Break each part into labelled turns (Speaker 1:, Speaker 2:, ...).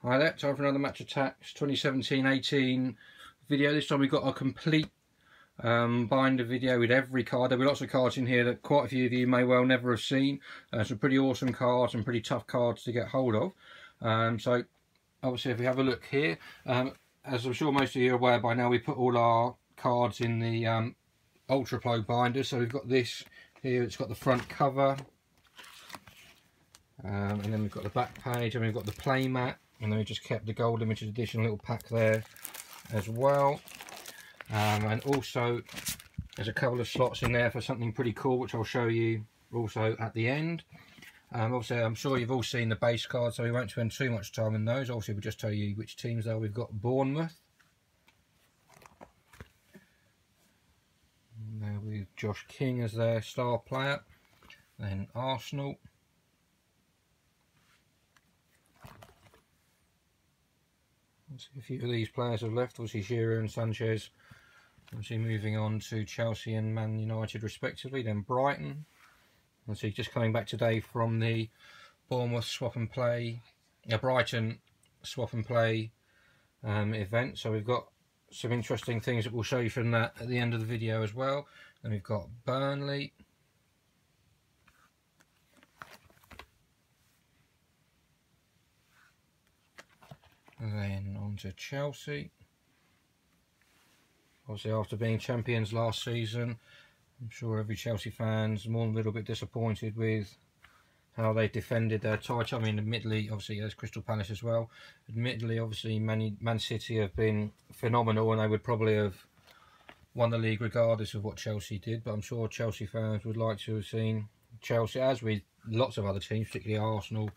Speaker 1: Hi there, time for another match Attax 2017-18 video. This time we've got a complete binder video with every card. There'll be lots of cards in here that quite a few of you may well never have seen. Some pretty awesome cards and pretty tough cards to get hold of. So obviously if we have a look here, as I'm sure most of you are aware by now, we put all our cards in the Ultra Pro binder. So we've got this here, it's got the front cover, and then we've got the back page, and we've got the play mat. And then we just kept the Gold Limited Edition little pack there as well. And also there's a couple of slots in there for something pretty cool, which I'll show you also at the end. Obviously I'm sure you've all seen the base cards, so we won't spend too much time on those. Obviously we'll just tell you which teams there. We've got Bournemouth. There with Josh King as their star player. Then Arsenal. A few of these players have left, obviously Gerrard and Sanchez, obviously moving on to Chelsea and Man United respectively. Then Brighton, obviously just coming back today from the Bournemouth swap and play, Brighton swap and play event. So we've got some interesting things that we'll show you from that at the end of the video as well. Then we've got Burnley. And then on to Chelsea. Obviously after being champions last season, I'm sure every Chelsea fan's more than a little bit disappointed with how they defended their title. I mean, admittedly, obviously there's Crystal Palace as well. Admittedly, obviously Man City have been phenomenal, and they would probably have won the league regardless of what Chelsea did. But I'm sure Chelsea fans would like to have seen Chelsea, as with lots of other teams, particularly Arsenal.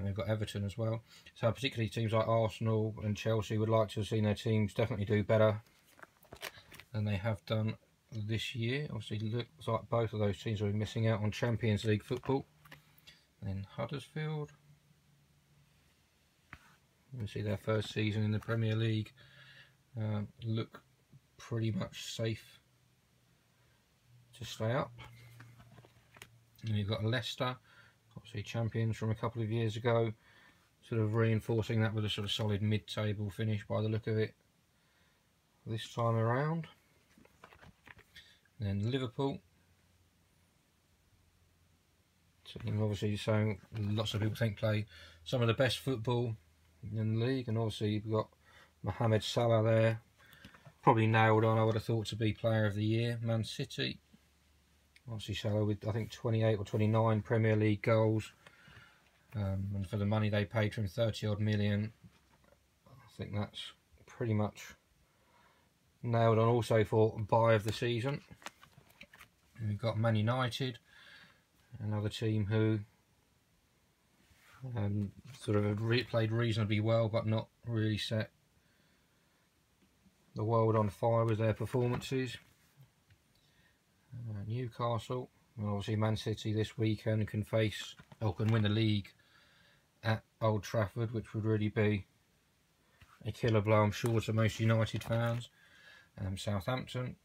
Speaker 1: We've got Everton as well. So particularly teams like Arsenal and Chelsea would like to have seen their teams definitely do better than they have done this year. Obviously looks like both of those teams will be missing out on Champions League football. Then Huddersfield. You can see their first season in the Premier League look pretty much safe to stay up. And you've got Leicester, obviously champions from a couple of years ago, sort of reinforcing that with a sort of solid mid-table finish by the look of it this time around. And then Liverpool, team obviously, so lots of people think play some of the best football in the league, and obviously you've got Mohamed Salah there, probably nailed on, I would have thought, to be player of the year. Man City, obviously Salah with I think 28 or 29 Premier League goals, and for the money they paid for him, 30 odd million, I think that's pretty much nailed on also for buy of the season. And we've got Man United, another team who sort of played reasonably well but not really set the world on fire with their performances. Newcastle, well, obviously Man City this weekend can face, or can win the league at Old Trafford, which would really be a killer blow, I'm sure, to most United fans. Southampton,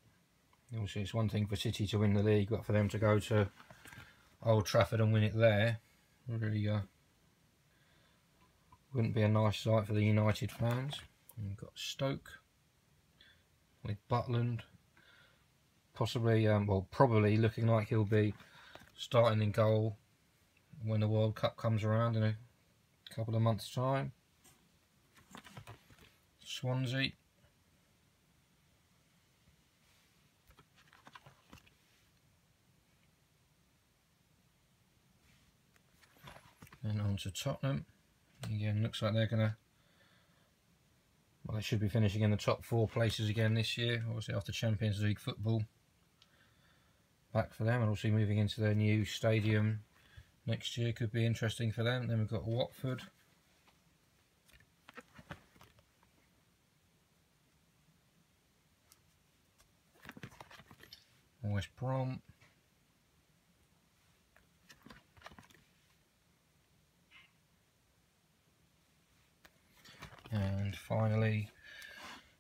Speaker 1: obviously it's one thing for City to win the league, but for them to go to Old Trafford and win it there really wouldn't be a nice sight for the United fans. And we've got Stoke with Butland, possibly, well, probably looking like he'll be starting in goal when the World Cup comes around in a couple of months' time. Swansea, and on to Tottenham. Again, looks like they're gonna, well, they should be finishing in the top 4 places again this year, obviously after Champions League football back for them, and also moving into their new stadium next year could be interesting for them. Then we've got Watford, West Brom, and finally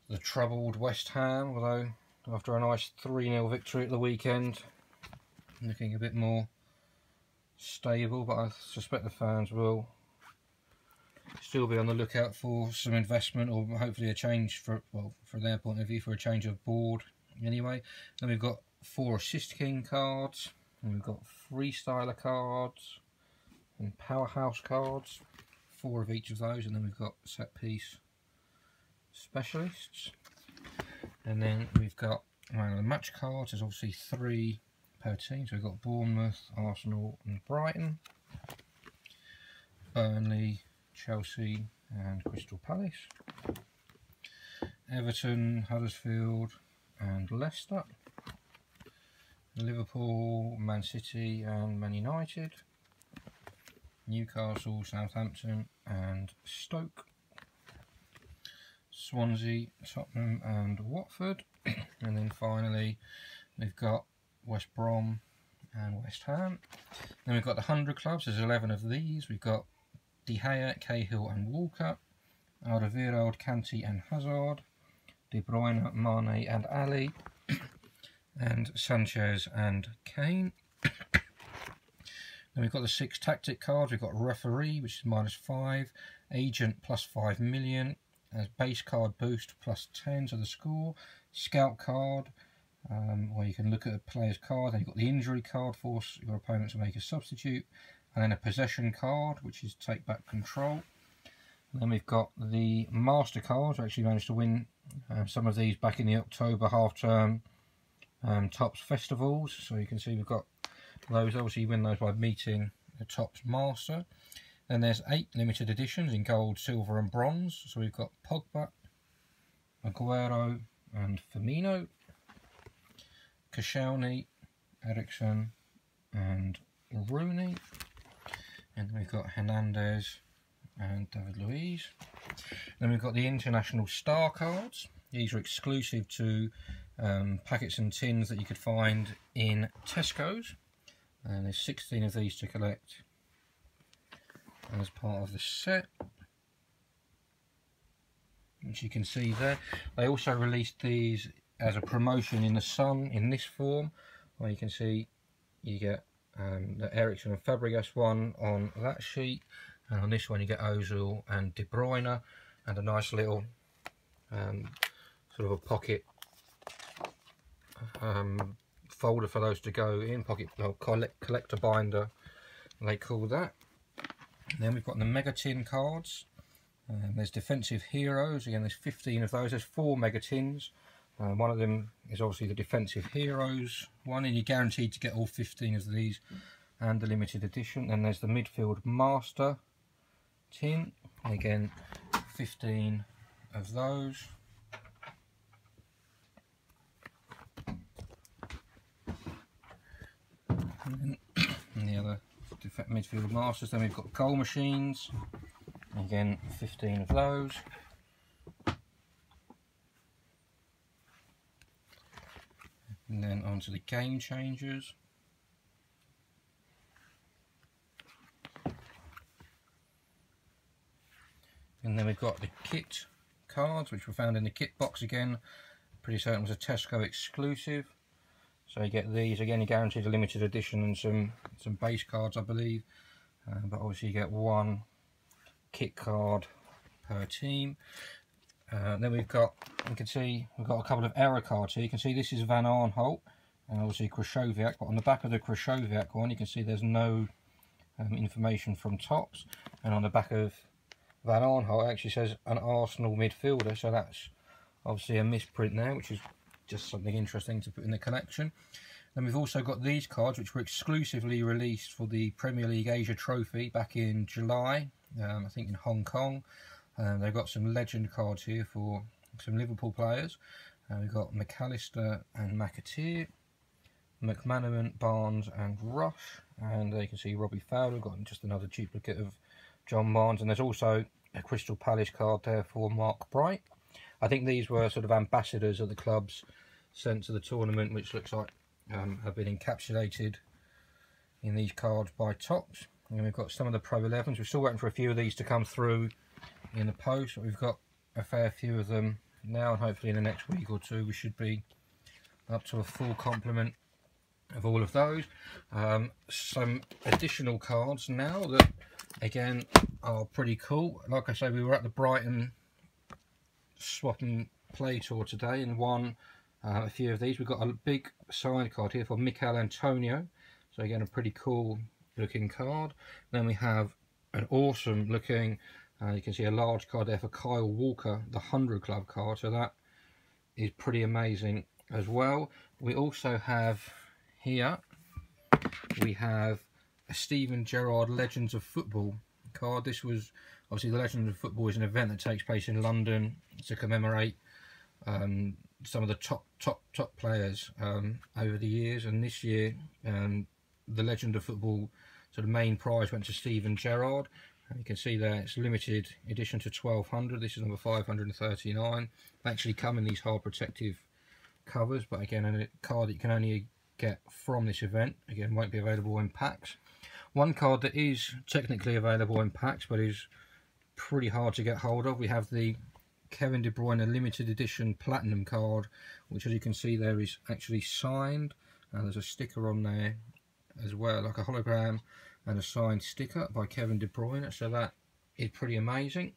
Speaker 1: the troubled West Ham, although after a nice 3-0 victory at the weekend, looking a bit more stable, but I suspect the fans will still be on the lookout for some investment, or hopefully a change for, well, from their point of view, for a change of board anyway. Then we've got 4 Assist King cards, and we've got Freestyler cards and Powerhouse cards, 4 of each of those, and then we've got Set Piece Specialists. And then we've got the match cards. There's obviously 3 per team, so we've got Bournemouth, Arsenal and Brighton, Burnley, Chelsea and Crystal Palace, Everton, Huddersfield and Leicester, Liverpool, Man City and Man United, Newcastle, Southampton and Stoke, Swansea, Tottenham and Watford, and then finally we've got West Brom and West Ham. Then we've got the 100 clubs. There's 11 of these. We've got De Gea, Cahill and Walker, Alderweireld, Kanté and Hazard, De Bruyne, Mane and Ali, and Sanchez and Kane. Then we've got the 6 tactic cards. We've got Referee, which is -5, Agent +5 million, as base card boost +10 to the score, Scout card, where you can look at a player's card. Then you've got the injury card, force your opponent to make a substitute, and then a possession card, which is take back control. And then we've got the master cards. I actually managed to win some of these back in the October half-term Tops festivals, so you can see we've got those. Obviously you win those by meeting the Tops master. Then there's 8 limited editions in gold, silver and bronze. So we've got Pogba, Aguero and Firmino, Koscielny, Eriksen and Rooney, and then we've got Hernandez and David Luiz. Then we've got the international star cards. These are exclusive to packets and tins that you could find in Tesco's, and there's 16 of these to collect as part of the set, which you can see there. They also released these as a promotion in the Sun in this form, where you can see you get the Eriksen and Fabregas one on that sheet, and on this one you get Ozil and De Bruyne, and a nice little sort of a pocket folder for those to go in, pocket collector binder they call that. And then we've got the Mega Tin cards. There's Defensive Heroes. Again, there's 15 of those. There's 4 Mega Tins. One of them is obviously the Defensive Heroes one, and you're guaranteed to get all 15 of these and the limited edition. Then there's the Midfield Master tin. Again, 15 of those. And the other Midfield Masters. Then we've got Goal Machines. Again, 15 of those. And then onto the Game Changers. And then we've got the kit cards, which were found in the kit box again. Pretty certain was a Tesco exclusive. So you get these, again you're guaranteed a limited edition and some base cards I believe. But obviously you get 1 kit card per team. Then we've got, you can see we've got a couple of error cards here. You can see this is Van Aanholt and obviously Krychowiak, but on the back of the Krychowiak one you can see there's no information from Tops, and on the back of Van Aanholt it actually says an Arsenal midfielder, so that's obviously a misprint there, which is just something interesting to put in the collection. Then we've also got these cards which were exclusively released for the Premier League Asia Trophy back in July, I think in Hong Kong. They've got some legend cards here for some Liverpool players. We've got McAllister and McAteer, McManaman, Barnes and Rush, and there you can see Robbie Fowler. We've got just another duplicate of John Barnes, and there's also a Crystal Palace card there for Mark Bright. I think these were sort of ambassadors of the clubs sent to the tournament, which looks like have been encapsulated in these cards by Tops. And we've got some of the Pro 11s. We're still waiting for a few of these to come through in the post, but we've got a fair few of them now, and hopefully in the next week or two we should be up to a full complement of all of those. Some additional cards now that again, are pretty cool. Like I say, we were at the Brighton swap and play tour today and won a few of these. We've got a big signed card here for Mikel Antonio, so again a pretty cool looking card. Then we have an awesome looking, you can see a large card there for Kyle Walker, the 100 Club card, so that is pretty amazing as well. We also have here, we have a Steven Gerrard Legends of Football card. This was obviously the Legends of Football is an event that takes place in London to commemorate some of the top players over the years, and this year the Legend of Football, so the main prize went to Steven Gerrard, and you can see there it's limited edition to 1200. This is number 539. They actually come in these hard protective covers, but again a card that you can only get from this event, again won't be available in packs. One card that is technically available in packs but is pretty hard to get hold of, we have the Kevin De Bruyne Limited Edition Platinum card, which as you can see there is actually signed, and there's a sticker on there as well, like a hologram and a signed sticker by Kevin De Bruyne, so that is pretty amazing.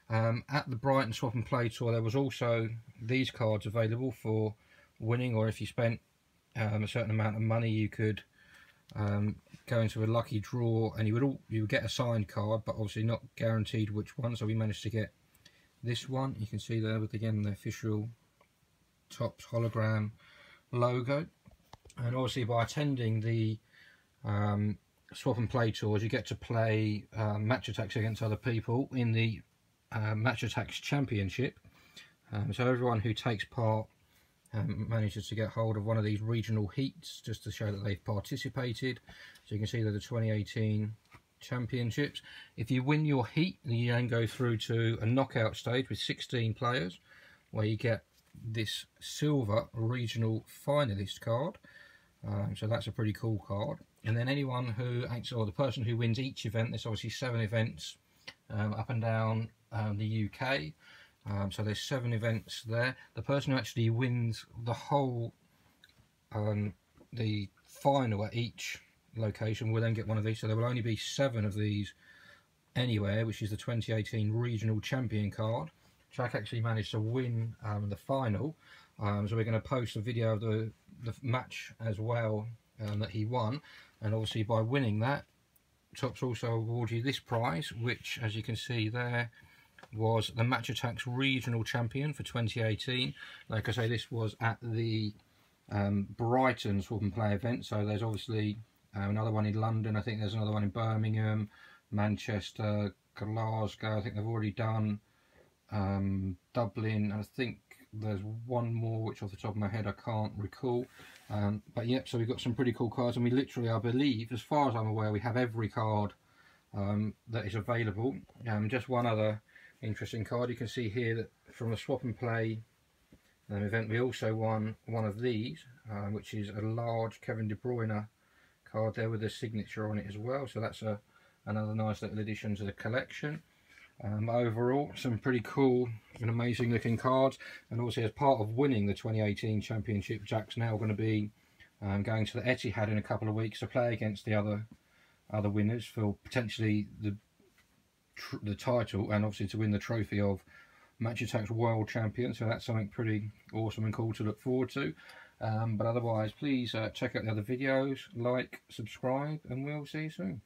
Speaker 1: At the Brighton Swap and Play Tour there was also these cards available for winning, or if you spent a certain amount of money you could go into a lucky draw and you would get a signed card, but obviously not guaranteed which one. So we managed to get this one, you can see there with again the official Topps hologram logo. And obviously by attending the swap and play tours you get to play match attacks against other people in the match attacks championship. So everyone who takes part manages to get hold of one of these regional heats just to show that they've participated. So you can see that the 2018 championships. If you win your heat, you then go through to a knockout stage with 16 players where you get this silver regional finalist card. So that's a pretty cool card. And then anyone who actually, or the person who wins each event, there's obviously 7 events up and down the UK. So there's 7 events there. The person who actually wins the whole, the final at each location will then get one of these. So there will only be 7 of these anywhere, which is the 2018 regional champion card. Jack actually managed to win the final, so we're going to post a video of the match as well that he won. And obviously by winning that, Topps also award you this prize, which as you can see there was the Match Attax Regional Champion for 2018. Like I say, this was at the Brighton Swap and Play event, so there's obviously another one in London, I think there's another one in Birmingham, Manchester, Glasgow, I think they've already done Dublin, and I think there's one more which off the top of my head I can't recall. But yep, so we've got some pretty cool cards, and we literally, I believe, as far as I'm aware, we have every card that is available. Just one other interesting card, you can see here that from the Swap and Play event we also won one of these, which is a large Kevin De Bruyne card there with a signature on it as well, so that's another nice little addition to the collection. Overall, some pretty cool and amazing looking cards, and also as part of winning the 2018 championship, Jack's now going to be going to the Etihad in a couple of weeks to play against the other winners for potentially the title, and obviously to win the trophy of Match Attax World Champion. So that's something pretty awesome and cool to look forward to. But otherwise, please check out the other videos, like, subscribe, and we'll see you soon.